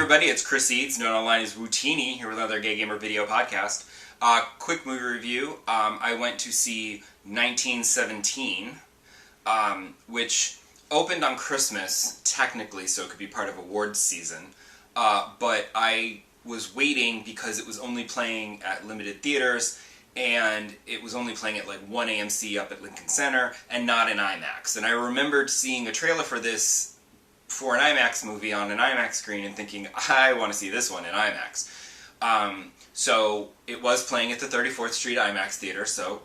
everybody, it's Chris Eads, known online as Wootini, here with another Gay Gamer video podcast. Quick movie review. I went to see 1917, which opened on Christmas, technically, so it could be part of awards season. But I was waiting because it was only playing at limited theaters, and it was only playing at like 1 AMC up at Lincoln Center, and not in IMAX. And I remembered seeing a trailer for this for an IMAX movie on an IMAX screen and thinking, I want to see this one in IMAX. So it was playing at the 34th Street IMAX Theater, so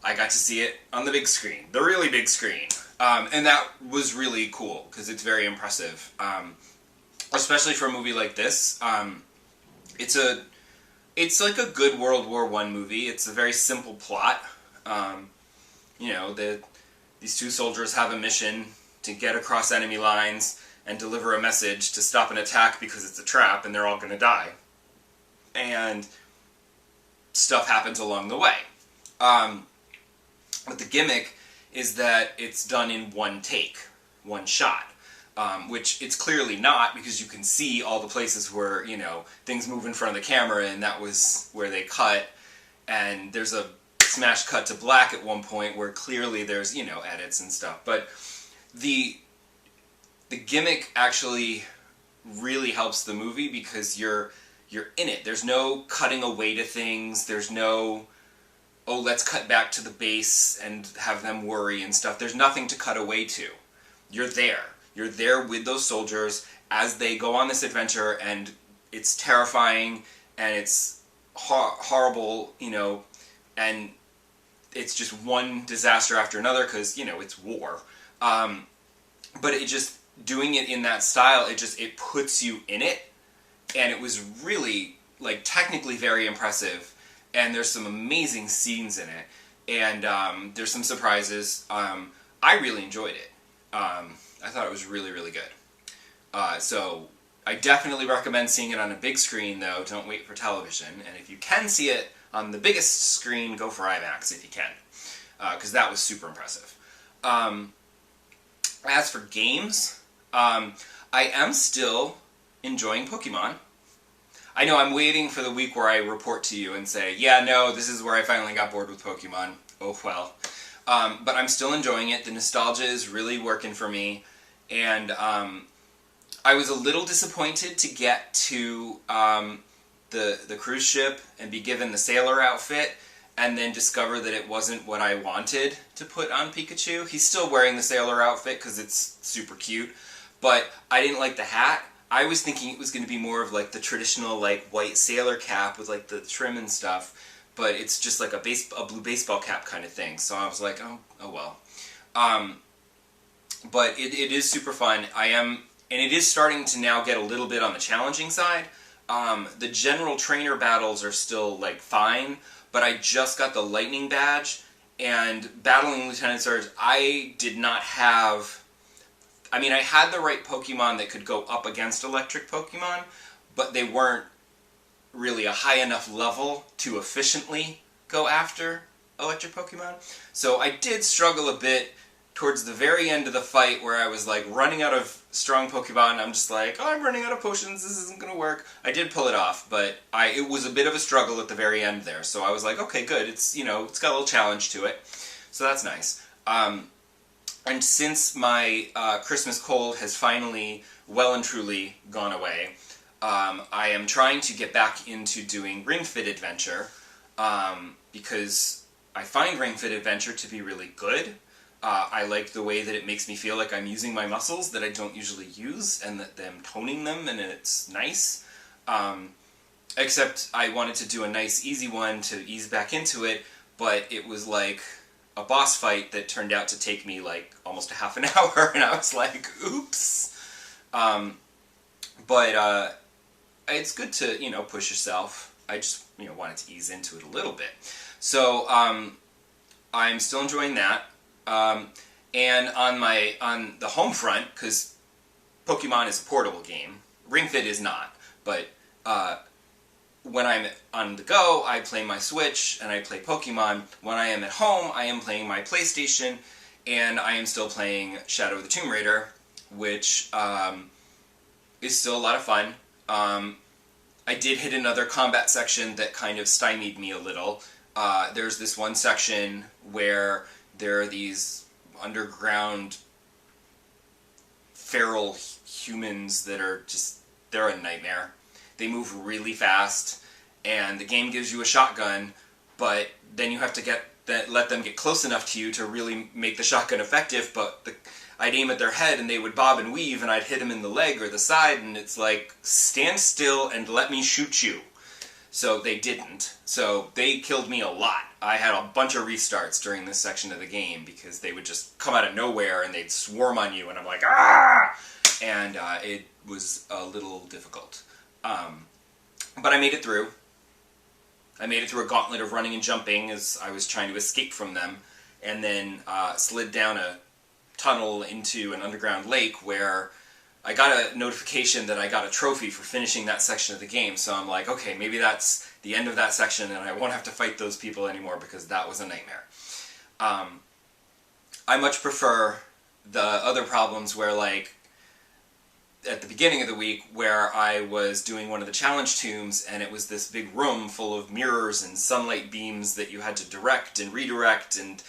I got to see it on the big screen, the really big screen. And that was really cool, because it's very impressive. Especially for a movie like this. It's like a good World War I movie. It's a very simple plot. These two soldiers have a mission to get across enemy lines and deliver a message to stop an attack because it's a trap and they're all going to die. And stuff happens along the way. But the gimmick is that it's done in one take, one shot. Which it's clearly not, because you can see all the places where, things move in front of the camera, and that was where they cut. And there's a smash cut to black at one point where clearly there's, edits and stuff. But the gimmick actually really helps the movie because you're in it. There's no cutting away to things. There's no, oh, let's cut back to the base and have them worry and stuff. There's nothing to cut away to. You're there. You're there with those soldiers as they go on this adventure, and it's terrifying, and it's horrible, and it's just one disaster after another because, it's war. But it just, doing it in that style, it puts you in it, and it was really, technically very impressive, and there's some amazing scenes in it, and there's some surprises. I really enjoyed it. I thought it was really, really good. So I definitely recommend seeing it on a big screen, though. Don't wait for television. And if you can see it on the biggest screen, go for IMAX if you can, because that was super impressive. As for games, I am still enjoying Pokemon. I know I'm waiting for the week where I report to you and say, yeah, no, this is where I finally got bored with Pokemon. Oh, well. But I'm still enjoying it. The nostalgia is really working for me. And I was a little disappointed to get to the cruise ship and be given the sailor outfit and then discover that it wasn't what I wanted to put on Pikachu. He's still wearing the sailor outfit because it's super cute, but I didn't like the hat. I was thinking it was going to be more of the traditional white sailor cap with the trim and stuff, but it's just like a blue baseball cap kind of thing. So I was like, oh well. But it is super fun. And it is starting to now get a little bit on the challenging side. The general trainer battles are still fine, but I just got the lightning badge, and battling Lieutenant Surge, I did not have. I mean, I had the right Pokemon that could go up against electric Pokemon, but they weren't really a high enough level to efficiently go after electric Pokemon. So I did struggle a bit towards the very end of the fight where I was running out of strong Pokemon. I'm just oh, I'm running out of potions, this isn't going to work. I did pull it off, but it was a bit of a struggle at the very end there. So I was like, okay, good, it's, it's got a little challenge to it. So that's nice. And since my Christmas cold has finally well and truly gone away, I am trying to get back into doing Ring Fit Adventure, because I find Ring Fit Adventure to be really good. I like the way that it makes me feel like I'm using my muscles that I don't usually use, and that I'm toning them, and it's nice. Except I wanted to do a nice easy one to ease back into it, but it was a boss fight that turned out to take me almost a half an hour, and I was like, oops. But it's good to, push yourself. I just, wanted to ease into it a little bit. So, I'm still enjoying that. And on the home front, because Pokemon is a portable game, Ring Fit is not, but when I'm on the go, I play my Switch and I play Pokemon. When I am at home, I am playing my PlayStation, and I am still playing Shadow of the Tomb Raider, which is still a lot of fun. I did hit another combat section that kind of stymied me a little. There's this one section where there are these underground feral humans that are just, they're a nightmare. They move really fast, and the game gives you a shotgun, but then you have to let them get close enough to you to really make the shotgun effective, but I'd aim at their head and they would bob and weave and I'd hit them in the leg or the side, and it's like, stand still and let me shoot you. So they didn't. So they killed me a lot. I had a bunch of restarts during this section of the game because they would just come out of nowhere and they'd swarm on you and I'm like, ah! And it was a little difficult. But I made it through. I made it through a gauntlet of running and jumping as I was trying to escape from them, and then slid down a tunnel into an underground lake where I got a notification that I got a trophy for finishing that section of the game, so I'm like, okay, maybe that's the end of that section and I won't have to fight those people anymore because that was a nightmare. I much prefer the other problems where, like, at the beginning of the week where I was doing one of the challenge tombs and it was this big room full of mirrors and sunlight beams that you had to direct and redirect and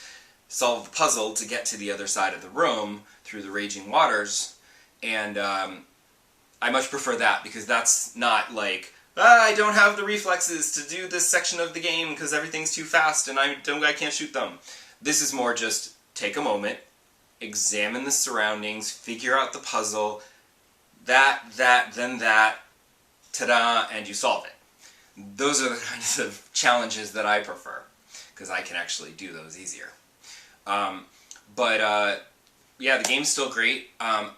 solve the puzzle to get to the other side of the room through the raging waters. And I much prefer that because that's not like, I don't have the reflexes to do this section of the game because everything's too fast and I can't shoot them. This is more just take a moment, examine the surroundings, figure out the puzzle, then that, ta-da, and you solve it. Those are the kinds of challenges that I prefer, because I can actually do those easier. Yeah, the game's still great. I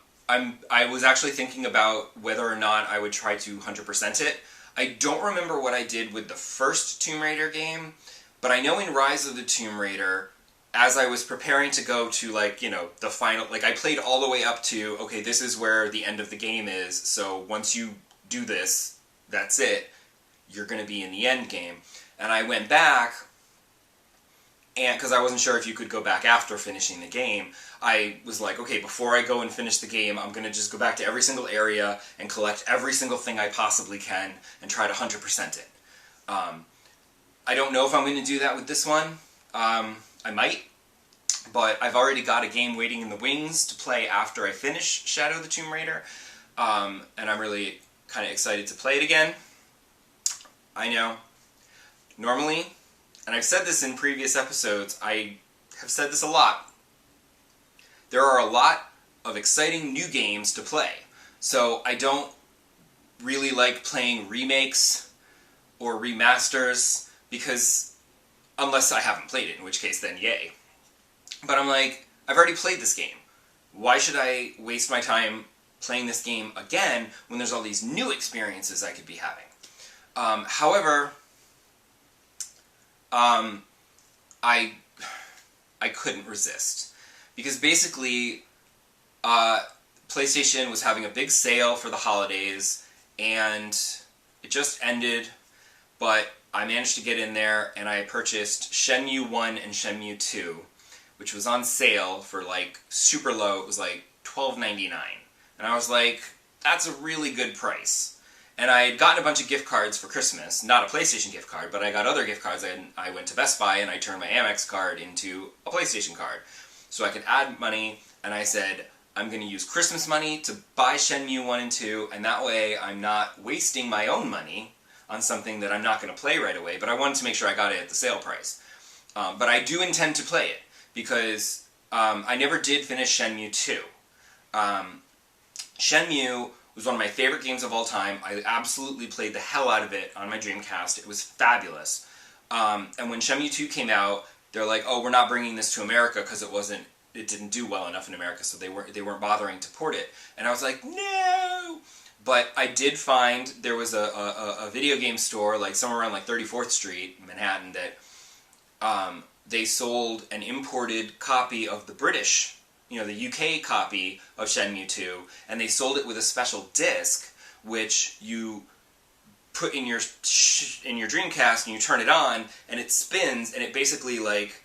was actually thinking about whether or not I would try to 100% it. I don't remember what I did with the first Tomb Raider game, but I know in Rise of the Tomb Raider, as I was preparing to go to, like, you know, the final, like, I played all the way up to, okay, this is where the end of the game is, so once you do this, that's it, you're going to be in the end game. And I went back, and because I wasn't sure if you could go back after finishing the game, I was like, okay, before I go and finish the game, I'm going to just go back to every single area and collect every single thing I possibly can and try to 100% it. I don't know if I'm going to do that with this one. I might, but I've already got a game waiting in the wings to play after I finish Shadow of the Tomb Raider, and I'm really kind of excited to play it again. I know, normally, and I've said this in previous episodes, I have said this a lot, there are a lot of exciting new games to play, so I don't really like playing remakes or remasters, because unless I haven't played it, in which case then yay. But I'm like, I've already played this game. Why should I waste my time playing this game again when there's all these new experiences I could be having? However, I couldn't resist. Because basically, PlayStation was having a big sale for the holidays, and it just ended, but I managed to get in there, and I purchased Shenmue 1 and Shenmue 2, which was on sale for, like, super low. It was, like, $12.99. And I was like, that's a really good price. And I had gotten a bunch of gift cards for Christmas. Not a PlayStation gift card, but I got other gift cards. I went to Best Buy, and I turned my Amex card into a PlayStation card. So I could add money, and I said, I'm going to use Christmas money to buy Shenmue 1 and 2, and that way I'm not wasting my own money on something that I'm not going to play right away, but I wanted to make sure I got it at the sale price. But I do intend to play it, because I never did finish Shenmue 2. Shenmue was one of my favorite games of all time. I absolutely played the hell out of it on my Dreamcast. It was fabulous. And when Shenmue 2 came out, they're like, oh, we're not bringing this to America because it didn't do well enough in America, so they weren't bothering to port it. And I was like, no! But I did find there was a video game store, like somewhere around like 34th Street, Manhattan, that they sold an imported copy of the British, the UK copy of Shenmue 2, and they sold it with a special disc, which you put in your Dreamcast and you turn it on, and it spins, and it basically like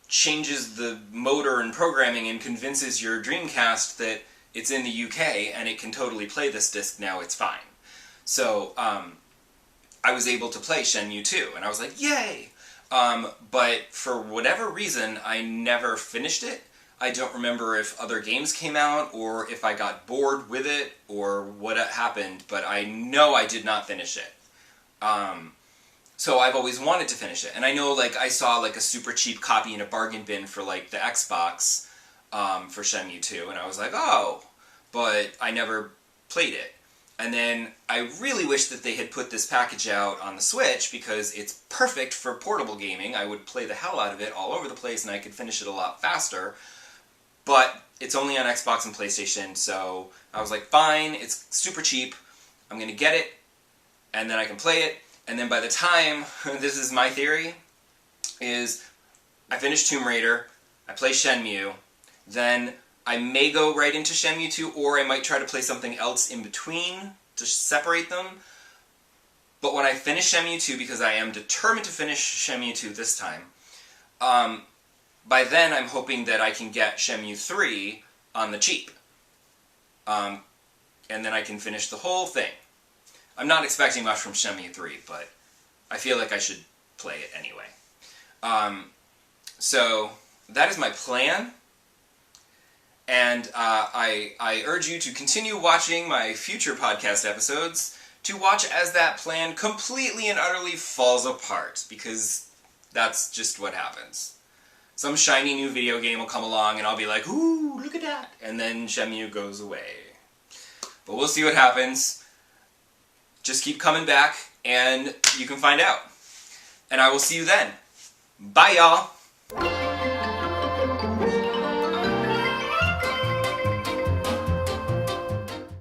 changes the motor and programming and convinces your Dreamcast that it's in the UK and it can totally play this disc now, it's fine. So I was able to play Shenmue 2, and I was like, yay! But for whatever reason, I never finished it. I don't remember if other games came out, or if I got bored with it, or what happened, but I know I did not finish it. So I've always wanted to finish it. And I know, like, I saw, like, a super cheap copy in a bargain bin for, like, the Xbox for Shenmue 2, and I was like, oh, but I never played it. And then I really wish that they had put this package out on the Switch, because it's perfect for portable gaming. I would play the hell out of it all over the place, and I could finish it a lot faster. But it's only on Xbox and PlayStation, so I was like, fine, it's super cheap, I'm going to get it, and then I can play it, and then by the time, this is my theory, is I finish Tomb Raider, I play Shenmue, then I may go right into Shenmue 2, or I might try to play something else in between to separate them. But when I finish Shenmue 2, because I am determined to finish Shenmue 2 this time, by then I'm hoping that I can get Shenmue 3 on the cheap. And then I can finish the whole thing. I'm not expecting much from Shenmue 3, but I feel like I should play it anyway. So that is my plan. And I urge you to continue watching my future podcast episodes to watch as that plan completely and utterly falls apart, because that's just what happens. Some shiny new video game will come along and I'll be like, ooh, look at that! And then Shenmue goes away. But we'll see what happens. Just keep coming back and you can find out. And I will see you then. Bye, y'all!